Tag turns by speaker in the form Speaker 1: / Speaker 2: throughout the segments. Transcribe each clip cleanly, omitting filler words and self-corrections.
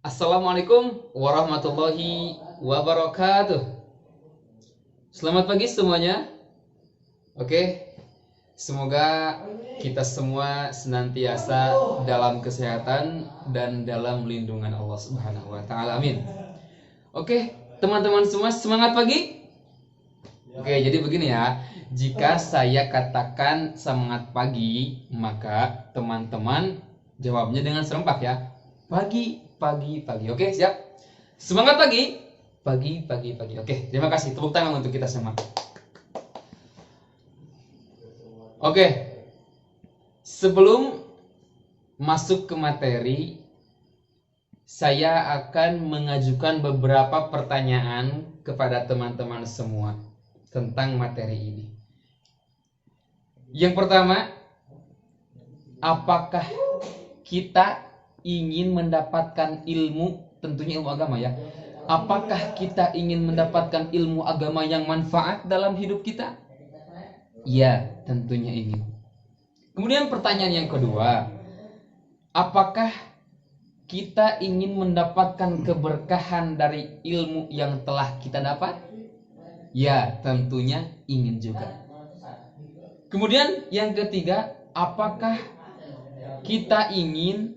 Speaker 1: Assalamualaikum warahmatullahi wabarakatuh. Selamat pagi semuanya. Oke, semoga kita semua senantiasa dalam kesehatan dan dalam lindungan Allah Subhanahu wa taala. Amin. Oke, teman-teman semua semangat pagi. Oke, jadi begini ya. Jika saya katakan semangat pagi, maka teman-teman jawabnya dengan serempak ya. Pagi, pagi, pagi. Oke, siap? Semangat pagi. Pagi, pagi, pagi. Oke, terima kasih. Tepuk tangan untuk kita semua. Oke. Sebelum masuk ke materi, saya akan mengajukan beberapa pertanyaan kepada teman-teman semua tentang materi ini. Yang pertama, apakah kita ingin mendapatkan ilmu, tentunya ilmu agama ya? Apakah kita ingin mendapatkan ilmu agama yang manfaat dalam hidup kita? Ya, tentunya ingin. Kemudian pertanyaan yang kedua, apakah kita ingin mendapatkan keberkahan dari ilmu yang telah kita dapat? Ya, tentunya ingin juga. Kemudian yang ketiga, apakah kita ingin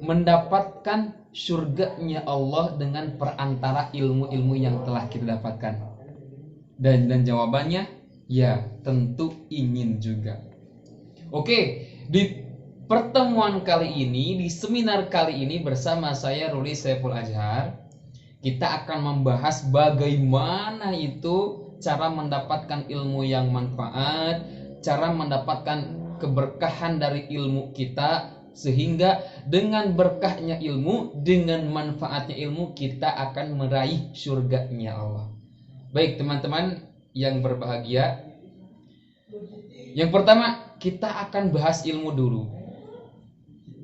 Speaker 1: mendapatkan surganya Allah dengan perantara ilmu-ilmu yang telah kita dapatkan? Dan jawabannya, ya, tentu ingin juga. Oke, di pertemuan kali ini, di seminar kali ini bersama saya Ruli Saiful Azhar, kita akan membahas bagaimana itu cara mendapatkan ilmu yang manfaat, cara mendapatkan keberkahan dari ilmu kita, sehingga dengan berkahnya ilmu, dengan manfaatnya ilmu, kita akan meraih surganya Allah. Baik teman-teman yang berbahagia, yang pertama kita akan bahas ilmu dulu.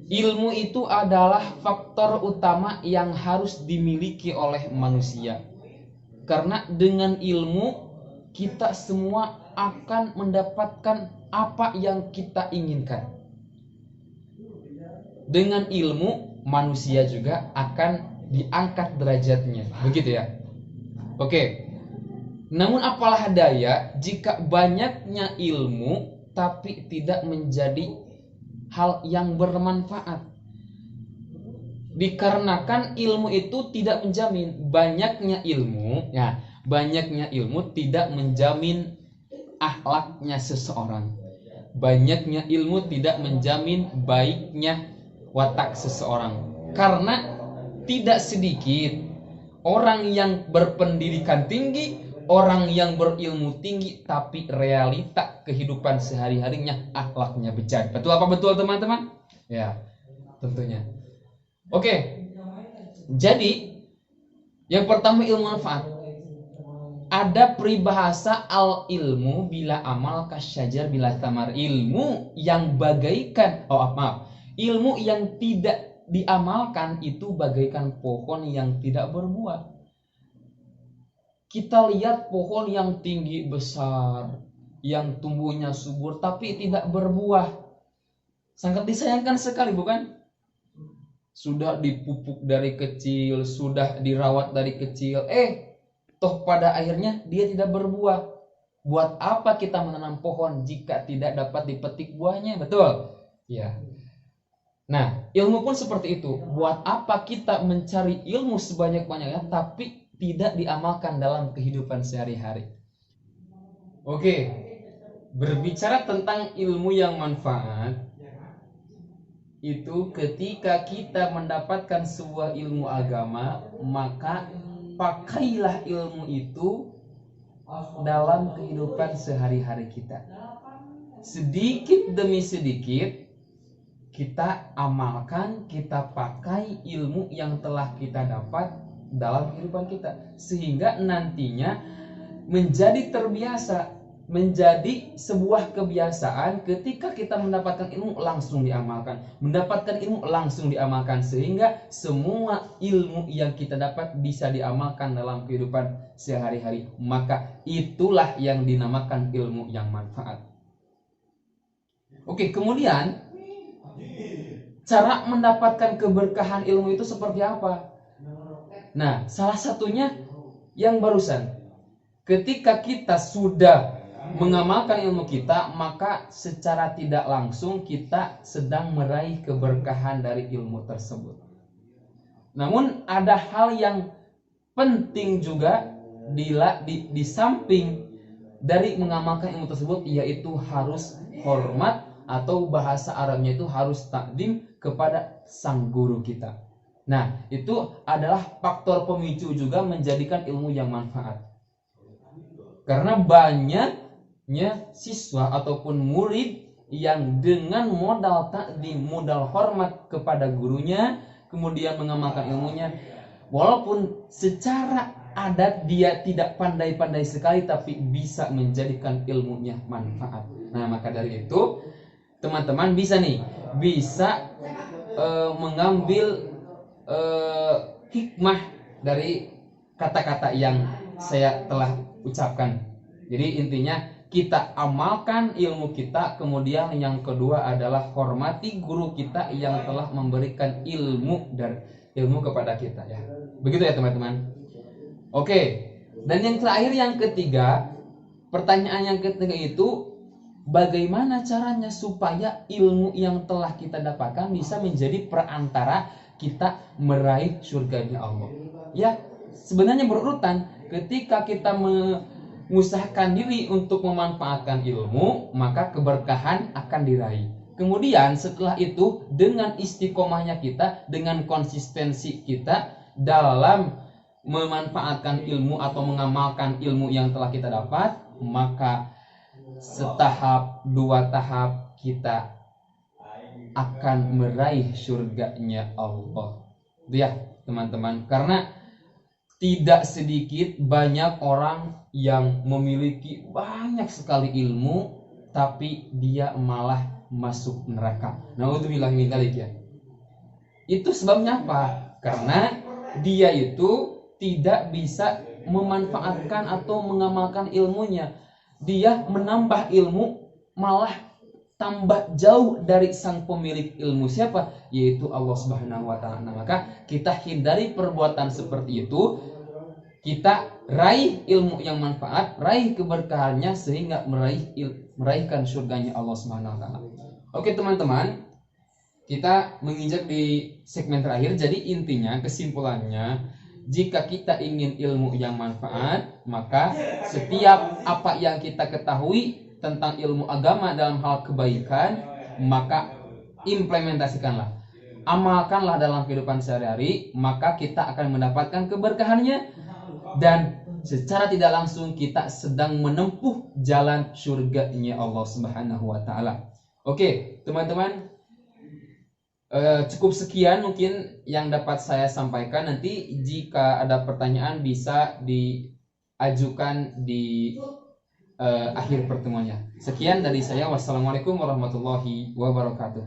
Speaker 1: Ilmu itu adalah faktor utama yang harus dimiliki oleh manusia. Karena dengan ilmu kita semua akan mendapatkan apa yang kita inginkan. Dengan ilmu manusia juga akan diangkat derajatnya. Begitu ya. Oke. Namun apalah daya jika banyaknya ilmu tapi tidak menjadi hal yang bermanfaat. Dikarenakan ilmu itu tidak menjamin banyaknya ilmu, ya, banyaknya ilmu tidak menjamin akhlaknya seseorang. Banyaknya ilmu tidak menjamin baiknya watak seseorang. Karena tidak sedikit orang yang berpendidikan tinggi, orang yang berilmu tinggi, tapi realita kehidupan sehari-harinya akhlaknya bejat. Betul apa betul teman-teman? Ya, tentunya. Oke, jadi yang pertama ilmu manfaat. Ada peribahasa al ilmu bila amal kasyajar bila tamar. Ilmu yang bagaikan, ilmu yang tidak diamalkan itu bagaikan pohon yang tidak berbuah. Kita lihat pohon yang tinggi besar, yang tumbuhnya subur tapi tidak berbuah. Sangat disayangkan sekali, bukan? Sudah dipupuk dari kecil, sudah dirawat dari kecil, toh pada akhirnya dia tidak berbuah. Buat apa kita menanam pohon jika tidak dapat dipetik buahnya? Betul? Ya. Nah, ilmu pun seperti itu. Buat apa kita mencari ilmu sebanyak-banyaknya tapi tidak diamalkan dalam kehidupan sehari-hari? Oke, berbicara tentang ilmu yang manfaat, itu ketika kita mendapatkan sebuah ilmu agama, maka pakailah ilmu itu dalam kehidupan sehari-hari kita. Sedikit demi sedikit kita amalkan, kita pakai ilmu yang telah kita dapat dalam kehidupan kita, sehingga nantinya menjadi terbiasa, menjadi sebuah kebiasaan. Ketika kita mendapatkan ilmu langsung diamalkan, mendapatkan ilmu langsung diamalkan, sehingga semua ilmu yang kita dapat bisa diamalkan dalam kehidupan sehari-hari. Maka itulah yang dinamakan ilmu yang manfaat. Oke, kemudian cara mendapatkan keberkahan ilmu itu seperti apa? Nah, salah satunya yang barusan. Ketika kita sudah mengamalkan ilmu kita, maka secara tidak langsung kita sedang meraih keberkahan dari ilmu tersebut. Namun ada hal yang penting juga di samping dari mengamalkan ilmu tersebut, yaitu harus hormat atau bahasa Arabnya itu harus takdim kepada sang guru kita. Nah, itu adalah faktor pemicu juga menjadikan ilmu yang manfaat. Karena banyaknya siswa ataupun murid yang dengan modal takdim, modal hormat kepada gurunya, kemudian mengamalkan ilmunya, walaupun secara adat dia tidak pandai-pandai sekali, tapi bisa menjadikan ilmunya manfaat. Nah, maka dari itu teman-teman bisa mengambil hikmah dari kata-kata yang saya telah ucapkan. Jadi intinya kita amalkan ilmu kita, kemudian yang kedua adalah hormati guru kita yang telah memberikan ilmu kepada kita, ya. Begitu ya teman-teman. Oke. Dan yang terakhir, yang ketiga, pertanyaan yang ketiga itu, bagaimana caranya supaya ilmu yang telah kita dapatkan bisa menjadi perantara kita meraih surganya Allah? Ya, sebenarnya berurutan. Ketika kita mengusahakan diri untuk memanfaatkan ilmu, maka keberkahan akan diraih. Kemudian setelah itu, dengan istiqomahnya kita, dengan konsistensi kita dalam memanfaatkan ilmu atau mengamalkan ilmu yang telah kita dapat, maka setahap, dua tahap kita akan meraih surganya Allah. Itu ya teman-teman. Karena tidak sedikit banyak orang yang memiliki banyak sekali ilmu, tapi dia malah masuk neraka. Naudzubillah min dzalik, ya. Itu sebabnya apa? Karena dia itu tidak bisa memanfaatkan atau mengamalkan ilmunya. Dia menambah ilmu, malah tambah jauh dari sang pemilik ilmu. Siapa? Yaitu Allah Subhanahu wa Ta'ala. Nah, maka kita hindari perbuatan seperti itu. Kita raih ilmu yang manfaat, raih keberkahannya, sehingga meraihkan surganya Allah Subhanahu wa Ta'ala. Oke teman-teman, kita menginjak di segmen terakhir. Jadi intinya, kesimpulannya, jika kita ingin ilmu yang manfaat, maka setiap apa yang kita ketahui tentang ilmu agama dalam hal kebaikan, maka implementasikanlah, amalkanlah dalam kehidupan sehari-hari, maka kita akan mendapatkan keberkahannya, dan secara tidak langsung kita sedang menempuh jalan surganya Allah Subhanahu wa Ta'ala. Oke teman-teman, cukup sekian mungkin yang dapat saya sampaikan. Nanti jika ada pertanyaan bisa diajukan di akhir pertemuannya. Sekian dari saya. Wassalamualaikum warahmatullahi wabarakatuh.